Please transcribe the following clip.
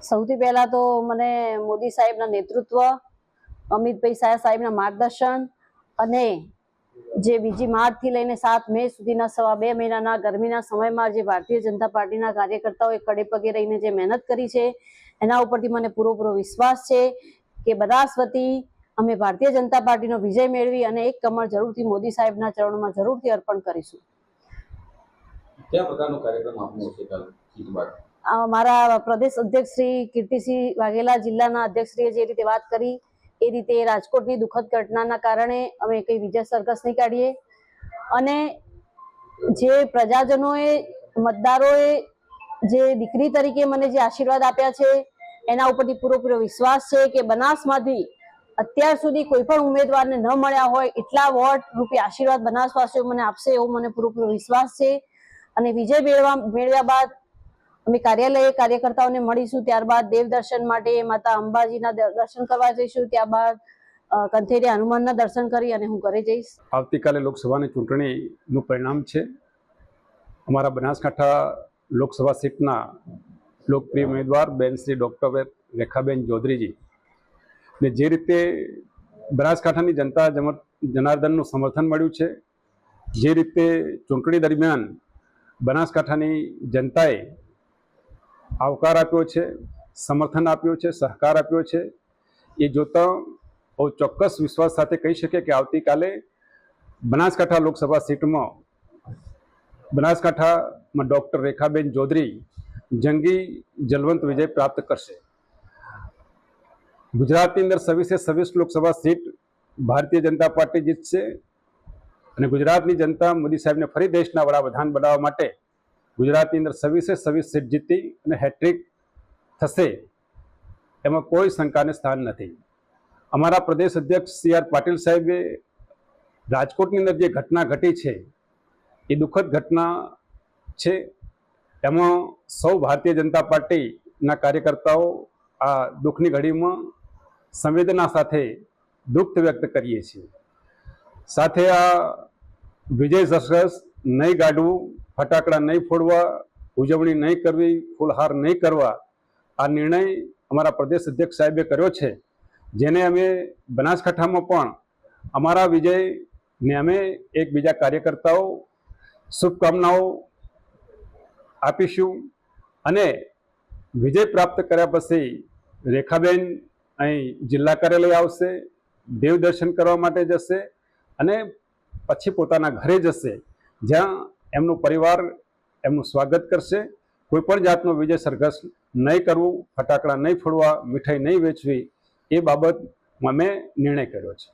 સૌથી પહેલા તો મને મોદી સાહેબના નેતૃત્વ, અમિતભાઈ શાહ સાહેબના માર્ગદર્શન અને જે બીજી માર્ચથી લઈને 7 મે સુધીના 2.5 મહિનાના ગરમીના સમયમાં જે ભારતીય જનતા પાર્ટીના કાર્યકર્તાઓએ કડે પગે રહીને જે મહેનત કરી છે એના ઉપરથી મને પૂરો વિશ્વાસ છે કે બનાસ વતી અમે ભારતીય જનતા પાર્ટીનો વિજય મેળવી અને એક કમળ જરૂરથી મોદી સાહેબના ચરણોમાં જરૂરથી અર્પણ કરીશું। क्या प्रकार कार्यक्रम आपने जीत बाद मारा प्रदेश अध्यक्ष श्री कीर्तिसिंह वाघेला जिल्लाना अध्यक्ष श्री जे रीते बात करी ए रीते राजकोटनी दुखद घटनाना कारणे अमे कई विजय सरघस नहीं काढीए अने जे प्रजाजनोए मतदारोए जे दीकरी तरीके मने जे आशीर्वाद आप्या छे एना उपरथी पूरो विश्वास छे के बनासमांथी અત્યાર સુધી કોઈ પણ ઉમેદવારને ન મળ્યા હોય એટલા વોટ રૂપે આશીર્વાદ બનાસવાસીઓ મને આપશે એવો મને પૂરો વિશ્વાસ છે અને વિજય મેળવ્યા બાદ અમે કાર્યાલય કાર્યકર્તાઓને મળીશું, ત્યારબાદ દેવ દર્શન માટે માતા અંબાજીના દર્શન કરવા જઈશું, ત્યારબાદ કંથેરિયા હનુમાનના દર્શન કરી અને હું ઘરે જઈશ। આવતીકાલે લોકસભાની ચૂંટણીનું પરિણામ છે। અમારા બનાસકાંઠા લોકસભા સીટના લોકપ્રિય ઉમેદવાર બેન શ્રી ડૉક્ટર રેખાબેન ચૌધરીજી ને જે રીતે બનાસકાંઠાની જનતા જનાર્દનનું સમર્થન મળ્યું છે, જે રીતે ચૂંટણી દરમિયાન બનાસકાંઠાની જનતાએ આવકાર આપ્યો છે, સમર્થન આપ્યો છે, સહકાર આપ્યો છે, એ જોતા બહુ ચોક્કસ વિશ્વાસ સાથે કહી શકીએ કે આવતીકાલે બનાસકાંઠા લોકસભા સીટમાં બનાસકાંઠામાં ડૉક્ટર રેખાબેન ચૌધરી જંગી જલવંત વિજય પ્રાપ્ત કરશે। ગુજરાતની અંદર 26 લોકસભા સીટ ભારતીય જનતા પાર્ટી જીતશે અને ગુજરાતની જનતા મોદી સાહેબને ફરી દેશના વડાપ્રધાન બનાવવા માટે ગુજરાતની અંદર 26 સીટ જીતી અને હેટ્રિક થશે એમાં કોઈ શંકાને સ્થાન નથી। અમારા પ્રદેશ અધ્યક્ષ સી આર પાટીલ સાહેબે રાજકોટની અંદર જે ઘટના ઘટી છે એ દુઃખદ ઘટના છે, એમાં સૌ ભારતીય જનતા પાર્ટીના કાર્યકર્તાઓ આ દુઃખની ઘડીમાં સંવેદના સાથે દુઃખ વ્યક્ત કરીએ છીએ। સાથે આ વિજય સરઘસ નહીં ગાઢવું, ફટાકડા નહીં ફોડવા, ઉજવણી નહીં કરવી, ફૂલહાર નહીં કરવા, આ નિર્ણય અમારા પ્રદેશ અધ્યક્ષ સાહેબે કર્યો છે, જેને અમે બનાસકાંઠામાં પણ અમારા વિજયને અમે એકબીજા કાર્યકર્તાઓ શુભકામનાઓ આપીશું અને વિજય પ્રાપ્ત કર્યા પછી રેખાબેન અહીં જિલ્લા કાર્યાલય આવશે, દેવ દર્શન કરવા માટે જશે અને પછી પોતાના ઘરે જશે, જ્યાં એમનો પરિવાર એમનું સ્વાગત કરશે। કોઈ પણ જાતનો વિજય સરઘસ નહીં કરવું, ફટાકડા નહીં ફોડવા, મીઠાઈ નહીં વેચવી, એ બાબતમાં મેં નિર્ણય કર્યો છે।